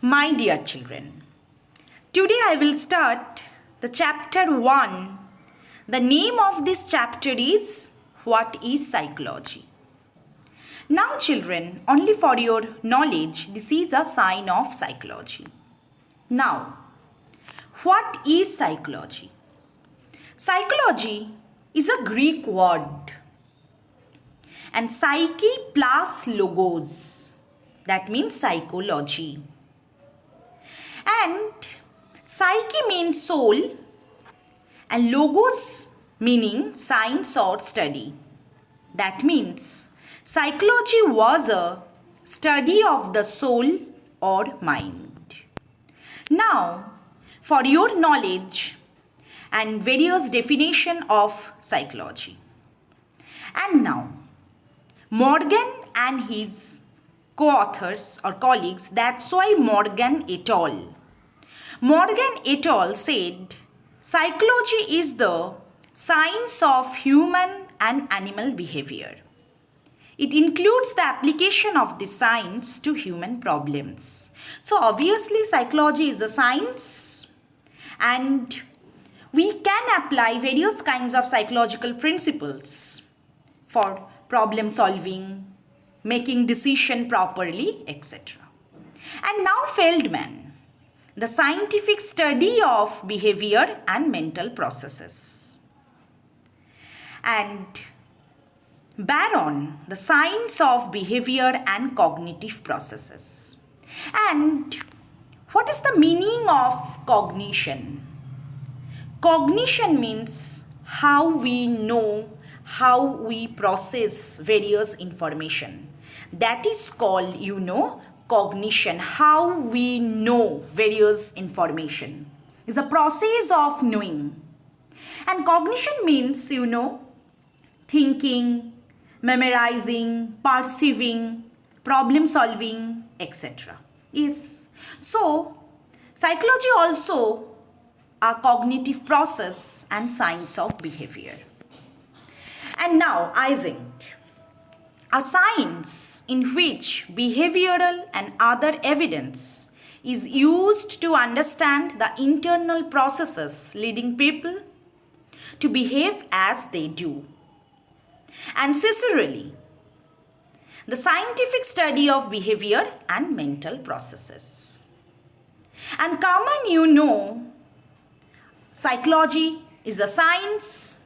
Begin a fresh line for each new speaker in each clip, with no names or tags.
My dear children, today I will start the chapter 1. The name of this chapter is What is Psychology? Now children, only for your knowledge, this is a sign of psychology. Now, what is psychology? Psychology is a Greek word and psyche plus logos, that means psychology. And psyche means soul and logos meaning science or study. That means psychology was a study of the soul or mind. Now, for your knowledge and various definition of psychology. And now, Morgan and his co-authors or colleagues, that's why Morgan et al. Morgan et al. Said, psychology is the science of human and animal behavior. It includes the application of this science to human problems. So obviously psychology is a science and we can apply various kinds of psychological principles for problem solving, making decision properly, etc. And now Feldman, the scientific study of behavior and mental processes. And Baron, the science of behavior and cognitive processes. And what is the meaning of cognition? Cognition means how we know, how we process various information. That is called, cognition. How we know various information is a process of knowing. And cognition means, thinking, memorizing, perceiving, problem solving, etc. Yes. So, psychology also a cognitive process and science of behavior. And now, Ising, a science in which behavioral and other evidence is used to understand the internal processes leading people to behave as they do. And Cicerelli, the scientific study of behavior and mental processes. And common, psychology is a science,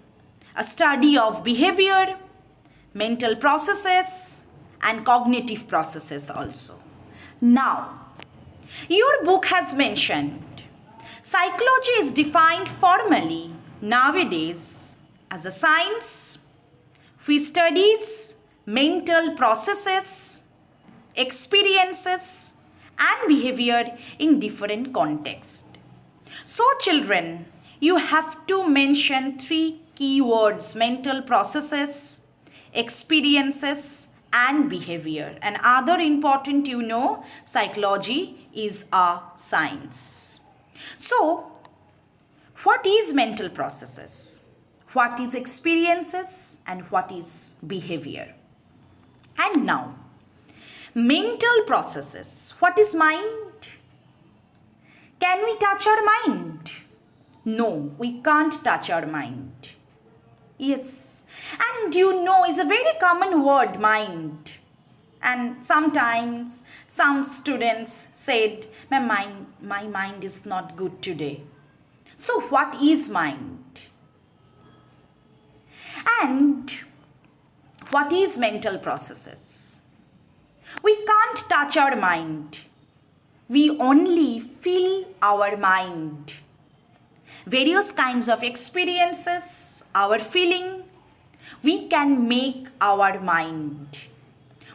a study of behavior, mental processes and cognitive processes also. Now, your book has mentioned psychology is defined formally nowadays as a science which studies mental processes, experiences and behavior in different contexts. So children, you have to mention 3 keywords: mental processes, experiences and behavior. And other important, psychology is a science. So, what is mental processes? What is experiences and what is behavior? And now, mental processes. What is mind? Can we touch our mind? No, we can't touch our mind. Yes. And it's a very common word, mind. And sometimes some students said, my mind is not good today. So what is mind? And what is mental processes? We can't touch our mind. We only feel our mind. Various kinds of experiences, our feeling, we can make our mind.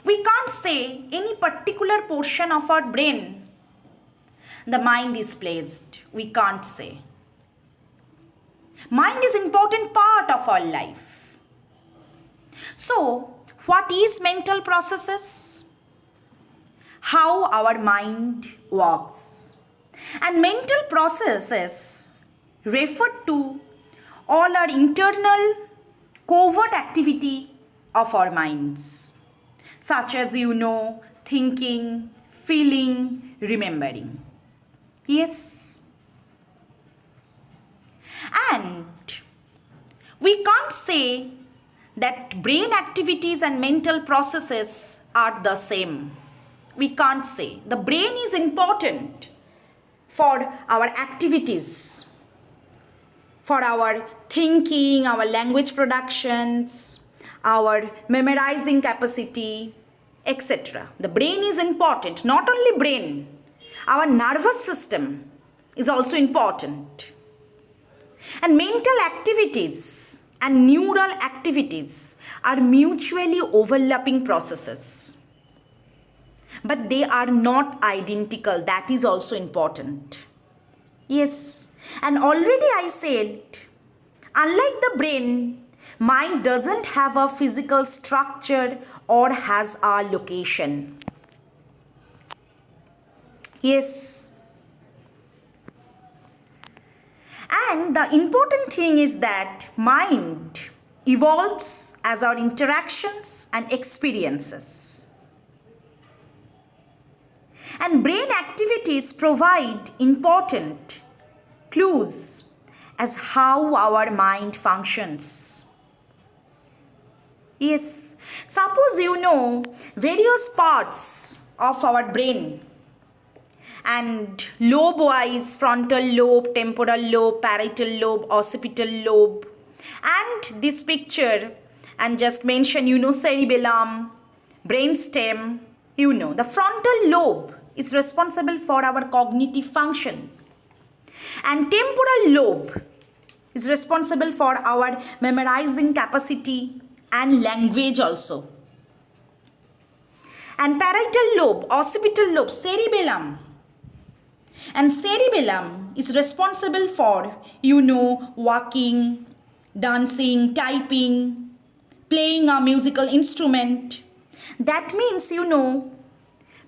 We can't say any particular portion of our brain the mind is placed. We can't say. Mind is an important part of our life. So, what is mental processes? How our mind works. And mental processes refer to all our internal covert activity of our minds, such as thinking, feeling, remembering. Yes. And we can't say that brain activities and mental processes are the same. We can't say. The brain is important for our activities, for our thinking, our language productions, our memorizing capacity, etc. The brain is important. Not only brain, our nervous system is also important. And mental activities and neural activities are mutually overlapping processes. But they are not identical. That is also important. Yes. And already I said, unlike the brain, mind doesn't have a physical structure or has a location. Yes. And the important thing is that mind evolves as our interactions and experiences. And brain activities provide important clues as how our mind functions. Yes, suppose you know various parts of our brain and lobe-wise, frontal lobe, temporal lobe, parietal lobe, occipital lobe, and this picture, and just mention, cerebellum, brainstem, the frontal lobe is responsible for our cognitive function, and temporal lobe is responsible for our memorizing capacity and language also. And parietal lobe, occipital lobe, cerebellum. And cerebellum is responsible for, walking, dancing, typing, playing a musical instrument. That means,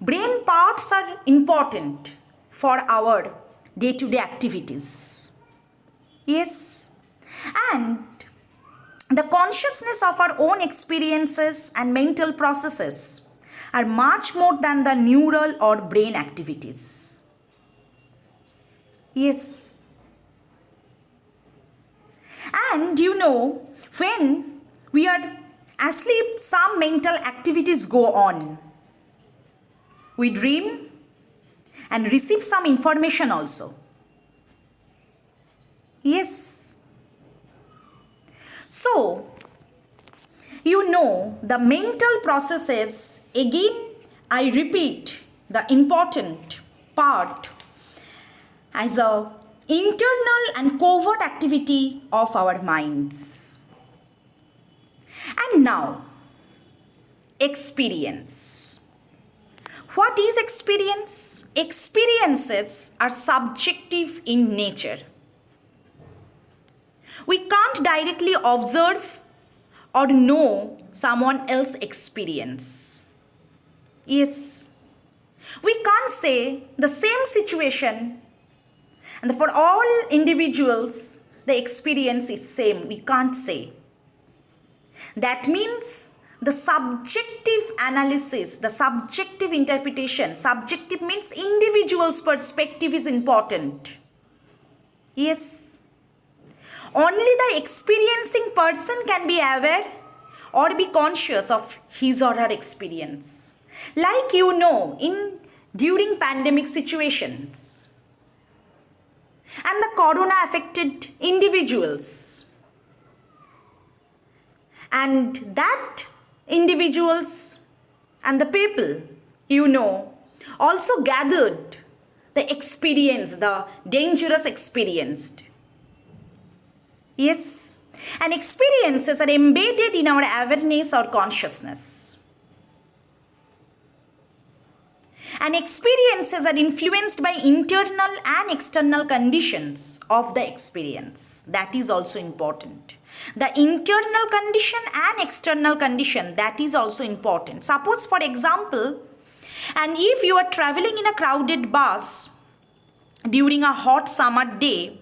brain parts are important for our day-to-day activities. Yes. And the consciousness of our own experiences and mental processes are much more than the neural or brain activities. Yes. And when we are asleep, some mental activities go on. We dream and receive some information also. Yes. So, the mental processes, again, I repeat, the important part as a internal and covert activity of our minds. And now, experience. What is experience? Experiences are subjective in nature. We can't directly observe or know someone else's experience. Yes. We can't say the same situation and for all individuals the experience is same. We can't say. That means the subjective analysis, the subjective interpretation, subjective means individual's perspective is important. Yes. Only the experiencing person can be aware or be conscious of his or her experience. Like during pandemic situations and the corona affected individuals, and that individuals and the people also gathered the experience, the dangerous experience. Yes, and experiences are embedded in our awareness or consciousness. And experiences are influenced by internal and external conditions of the experience. That is also important. The internal condition and external condition, that is also important. Suppose, for example, and if you are traveling in a crowded bus during a hot summer day,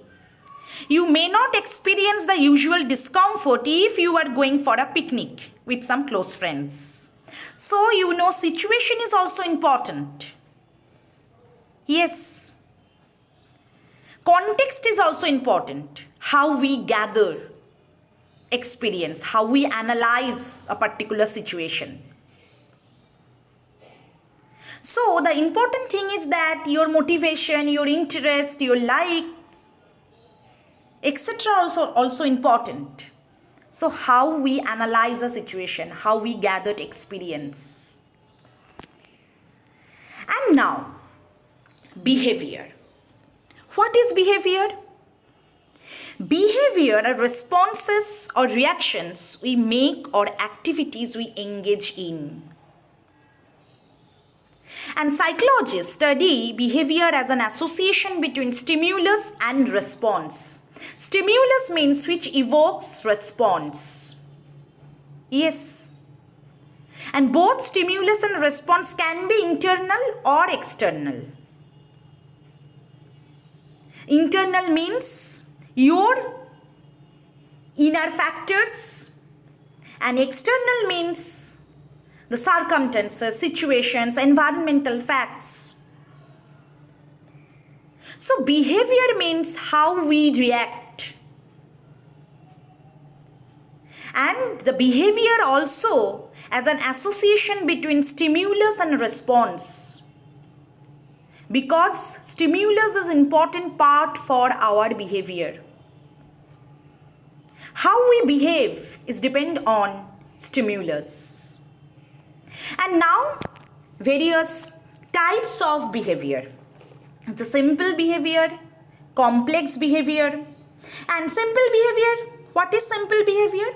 you may not experience the usual discomfort if you are going for a picnic with some close friends. So, situation is also important. Yes. Context is also important. How we gather experience, how we analyze a particular situation. So the important thing is that your motivation, your interest, your likes, etc. also important. So how we analyze a situation, how we gathered experience. And now, behavior. What is behavior? Behavior are responses or reactions we make or activities we engage in. And psychologists study behavior as an association between stimulus and response. Stimulus means which evokes response. Yes. And both stimulus and response can be internal or external. Internal means your inner factors, and external means the circumstances, situations, environmental facts. So behavior means how we react. And the behavior also as an association between stimulus and response. Because stimulus is an important part for our behavior. How we behave is depend on stimulus. And now various types of behavior. It's a simple behavior, complex behavior, and simple behavior. What is simple behavior?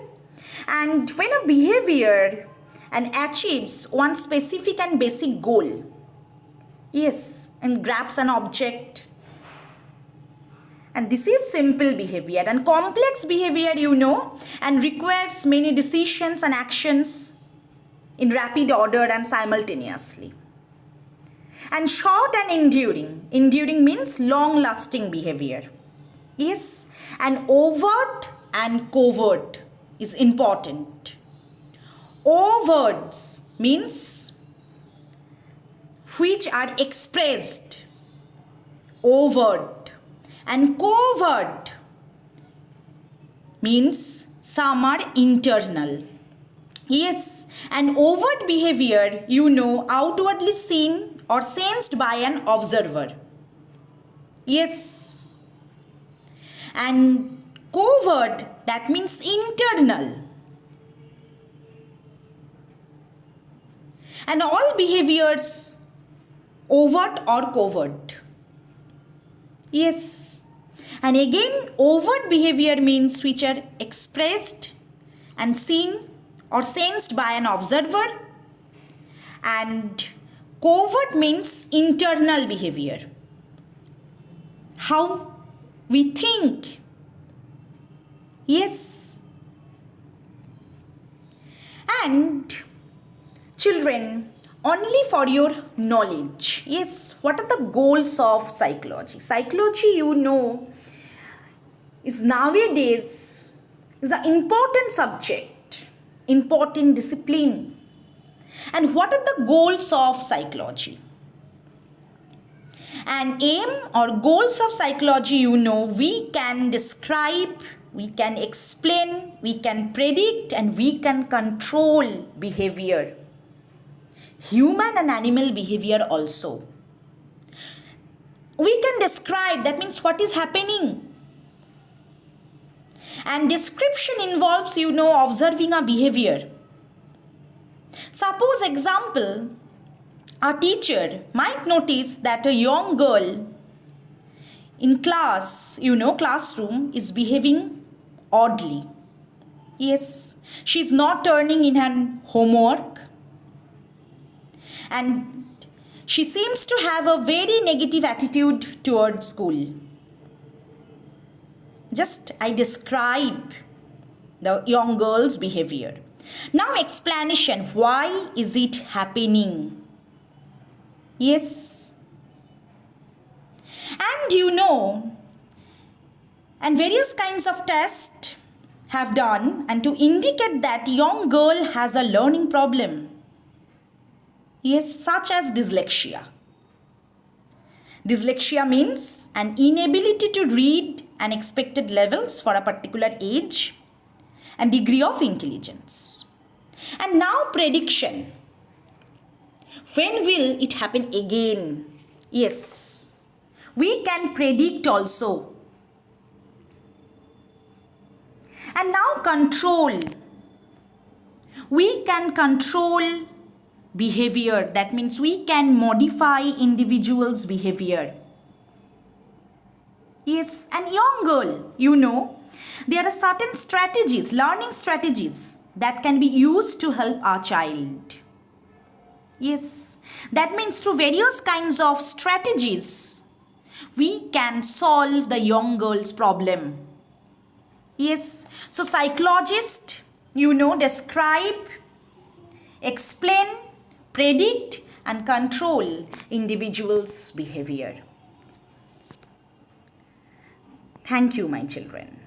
And when a behavior achieves one specific and basic goal, yes, and grabs an object, and this is simple behavior. And complex behavior, and requires many decisions and actions in rapid order and simultaneously. And short and enduring. Enduring means long-lasting behavior. Yes, and overt and covert is important. Overt means which are expressed. Overt. And covert means some are internal. Yes, and overt behavior, outwardly seen or sensed by an observer. Yes. And covert, that means internal. And all behaviors, overt or covert. Yes. And again, overt behavior means which are expressed and seen or sensed by an observer. And covert means internal behavior. How we think. Yes. And children, only for your knowledge. Yes, what are the goals of psychology? Psychology, is nowadays is an important subject, important discipline. And what are the goals of psychology? And aim or goals of psychology, we can describe, we can explain, we can predict, and we can control behavior. Human and animal behavior also. We can describe, that means what is happening. And description involves, observing a behavior. Suppose example, a teacher might notice that a young girl in class, classroom is behaving oddly. Yes, she is not turning in her homework. And she seems to have a very negative attitude towards school. Just I describe the young girl's behavior. Now explanation, why is it happening? Yes. And and various kinds of tests have done and to indicate that young girl has a learning problem. Yes, such as dyslexia. Dyslexia means an inability to read an expected levels for a particular age and degree of intelligence. And now prediction. When will it happen again? Yes, we can predict also. And now control. We can control behavior. That means we can modify individuals' behavior. Yes, and young girl, you know, there are certain strategies, learning strategies that can be used to help our child. Yes, that means through various kinds of strategies, we can solve the young girl's problem. Yes, so psychologists, you know, describe, explain, predict and control individuals' behavior. Thank you, my children.